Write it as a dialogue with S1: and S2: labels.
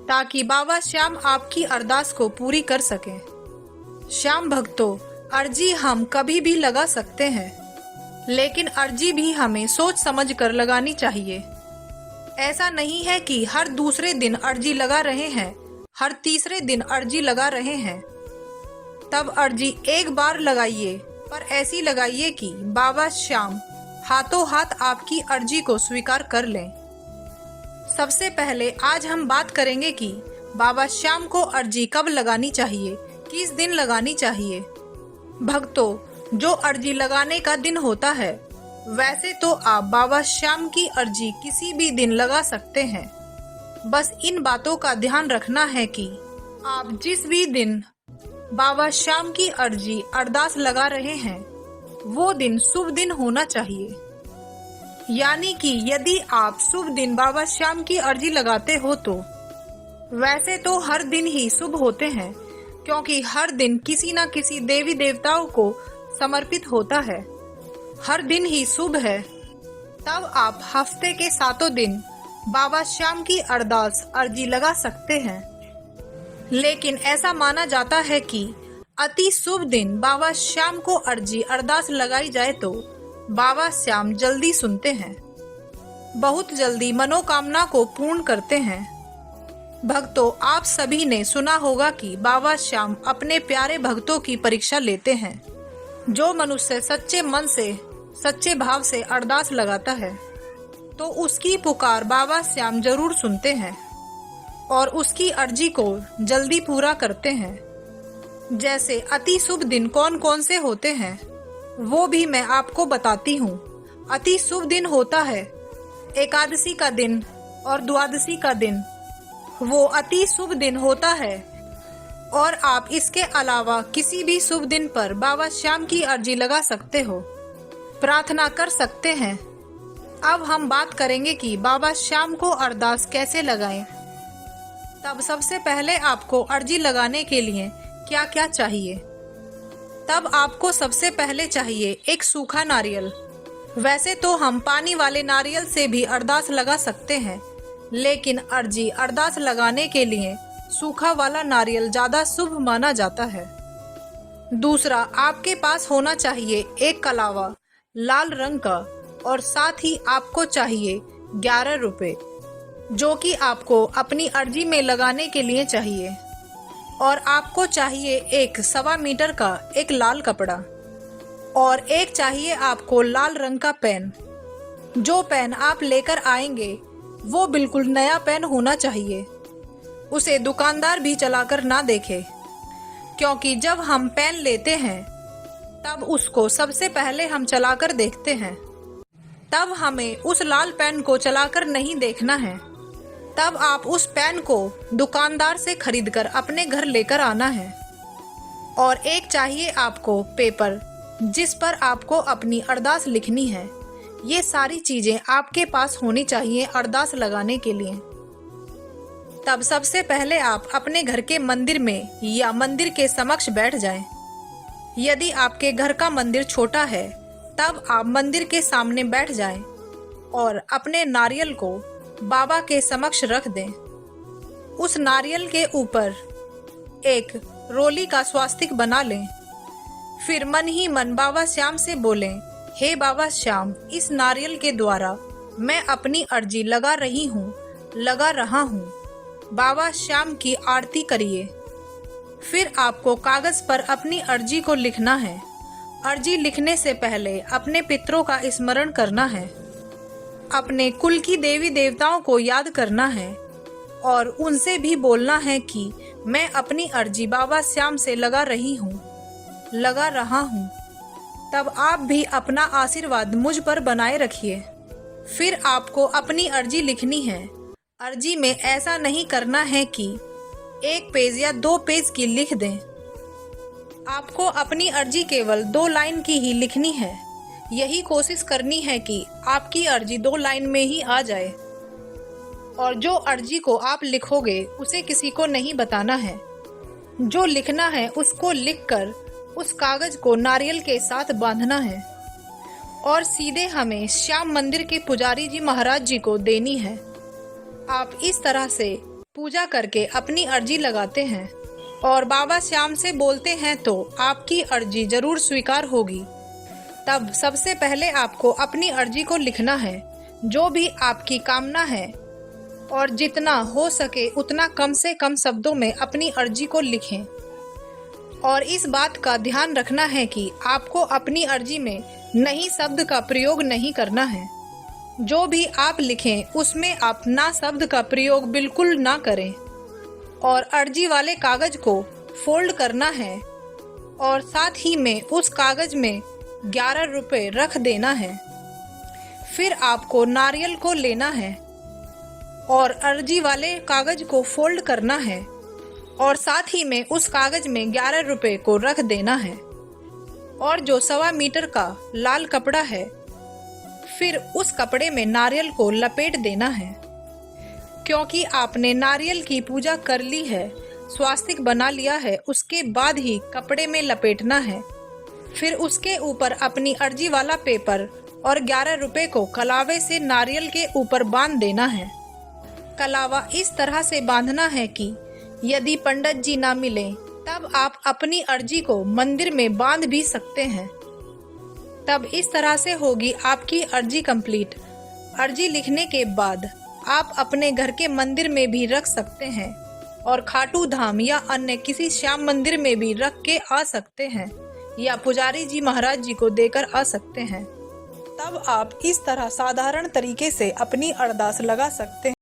S1: ताकि बाबा श्याम आपकी अरदास को पूरी कर सकें। श्याम भक्तों, अर्जी हम कभी भी लगा सकते हैं, लेकिन अर्जी भी हमें सोच समझ कर लगानी चाहिए। ऐसा नहीं है कि हर दूसरे दिन अर्जी लगा रहे हैं, हर तीसरे दिन अर्जी लगा रहे हैं। तब अर्जी एक बार लगाइए, पर ऐसी लगाइए कि बाबा श्याम हाथों हाथ आपकी अर्जी को स्वीकार कर लें। सबसे पहले आज हम बात करेंगे कि बाबा श्याम को अर्जी कब लगानी चाहिए, किस दिन लगानी चाहिए। भक्तों, जो अर्जी लगाने का दिन होता है, वैसे तो आप बाबा श्याम की अर्जी किसी भी दिन लगा सकते हैं। बस इन बातों का ध्यान रखना है कि आप जिस भी दिन बाबा श्याम की अर्जी अरदास लगा रहे हैं, वो दिन शुभ दिन होना चाहिए। यानी कि यदि आप शुभ दिन बाबा श्याम की अर्जी लगाते हो तो वैसे तो हर दिन ही शुभ होते हैं, क्योंकि हर दिन किसी न किसी देवी देवताओं को समर्पित होता है। हर दिन ही शुभ है। तब आप हफ्ते के 7 दिन बाबा श्याम की अरदास अर्जी लगा सकते हैं। लेकिन ऐसा माना जाता है कि अति शुभ दिन बाबा श्याम को अर्जी अरदास लगाई जाए तो बाबा श्याम जल्दी सुनते हैं, बहुत जल्दी मनोकामना को पूर्ण करते हैं। भक्तों, आप सभी ने सुना होगा कि बाबा श्याम अपने प्यारे भक्तों की परीक्षा लेते हैं। जो मनुष्य सच्चे मन से, सच्चे भाव से अरदास लगाता है तो उसकी पुकार बाबा श्याम जरूर सुनते हैं और उसकी अर्जी को जल्दी पूरा करते हैं। जैसे अति शुभ दिन कौन कौन से होते हैं, वो भी मैं आपको बताती हूँ। अति शुभ दिन होता है एकादशी का दिन और द्वादशी का दिन, वो अति शुभ दिन होता है। और आप इसके अलावा किसी भी शुभ दिन पर बाबा श्याम की अर्जी लगा सकते हो, प्रार्थना कर सकते हैं। अब हम बात करेंगे कि बाबा श्याम को अरदास कैसे लगाएं। तब सबसे पहले आपको अर्जी लगाने के लिए क्या क्या चाहिए। तब आपको सबसे पहले चाहिए एक सूखा नारियल। वैसे तो हम पानी वाले नारियल से भी अरदास लगा सकते हैं, लेकिन अर्जी अरदास लगाने के लिए सूखा वाला नारियल ज्यादा शुभ माना जाता है। दूसरा, आपके पास होना चाहिए एक कलावा लाल रंग का, और साथ ही आपको चाहिए 11 रुपए, जो कि आपको अपनी अर्जी में लगाने के लिए चाहिए। और आपको चाहिए एक 1.25 मीटर का एक लाल कपड़ा, और एक चाहिए आपको लाल रंग का पेन। जो पेन आप लेकर आएंगे वो बिल्कुल नया पेन होना चाहिए। उसे दुकानदार भी चलाकर ना देखे, क्योंकि जब हम पेन लेते हैं तब उसको सबसे पहले हम चलाकर देखते हैं। तब हमें उस लाल पेन को चलाकर नहीं देखना है। तब आप उस पेन को दुकानदार से खरीदकर अपने घर लेकर आना है। और एक चाहिए आपको पेपर, जिस पर आपको अपनी अरदास लिखनी है। ये सारी चीजें आपके पास होनी चाहिए अरदास लगाने के लिए। तब सबसे पहले आप अपने घर के मंदिर में या मंदिर के समक्ष बैठ जाएं। यदि आपके घर का मंदिर छोटा है तब आप मंदिर के सामने बैठ जाएं और अपने नारियल को बाबा के समक्ष रख दें। उस नारियल के ऊपर एक रोली का स्वास्तिक बना लें। फिर मन ही मन बाबा श्याम से बोलें, हे बाबा श्याम, इस नारियल के द्वारा मैं अपनी अर्जी लगा रही हूँ, लगा रहा हूँ। बाबा श्याम की आरती करिए। फिर आपको कागज पर अपनी अर्जी को लिखना है। अर्जी लिखने से पहले अपने पितरों का स्मरण करना है, अपने कुल की देवी देवताओं को याद करना है और उनसे भी बोलना है कि मैं अपनी अर्जी बाबा श्याम से लगा रही हूँ, लगा रहा हूँ। तब आप भी अपना आशीर्वाद मुझ पर बनाए रखिए। फिर आपको अपनी अर्जी लिखनी है। अर्जी में ऐसा नहीं करना है कि 1 पेज या 2 पेज की लिख दें। आपको अपनी अर्जी केवल 2 लाइन की ही लिखनी है। यही कोशिश करनी है कि आपकी अर्जी 2 लाइन में ही आ जाए। और जो अर्जी को आप लिखोगे उसे किसी को नहीं बताना है। जो लिखना है उसको लिखकर उस कागज को नारियल के साथ बांधना है और सीधे हमें श्याम मंदिर के पुजारी जी महाराज जी को देनी है। आप इस तरह से पूजा करके अपनी अर्जी लगाते हैं और बाबा श्याम से बोलते हैं तो आपकी अर्जी जरूर स्वीकार होगी। तब सबसे पहले आपको अपनी अर्जी को लिखना है, जो भी आपकी कामना है, और जितना हो सके उतना कम से कम शब्दों में अपनी अर्जी को लिखें। और इस बात का ध्यान रखना है कि आपको अपनी अर्जी में नहीं शब्द का प्रयोग नहीं करना है। जो भी आप लिखें उसमें आप ना शब्द का प्रयोग बिल्कुल ना करें। और अर्जी वाले कागज को फोल्ड करना है और साथ ही में उस कागज में 11 रुपए रख देना है। फिर आपको नारियल को लेना है और अर्जी वाले कागज को फोल्ड करना है और साथ ही में उस कागज में 11 रुपए को रख देना है। और जो 1.25 मीटर का लाल कपड़ा है, फिर उस कपड़े में नारियल को लपेट देना है। क्योंकि आपने नारियल की पूजा कर ली है, स्वास्तिक बना लिया है, उसके बाद ही कपड़े में लपेटना है। फिर उसके ऊपर अपनी अर्जी वाला पेपर और 11 रुपए को कलावे से नारियल के ऊपर बांध देना है। कलावा इस तरह से बांधना है कि यदि पंडित जी ना मिले तब आप अपनी अर्जी को मंदिर में बांध भी सकते हैं। तब इस तरह से होगी आपकी अर्जी कंप्लीट। अर्जी लिखने के बाद आप अपने घर के मंदिर में भी रख सकते हैं और खाटू धाम या अन्य किसी श्याम मंदिर में भी रख के आ सकते हैं या पुजारी जी महाराज जी को देकर आ सकते हैं। तब आप इस तरह साधारण तरीके से अपनी अरदास लगा सकते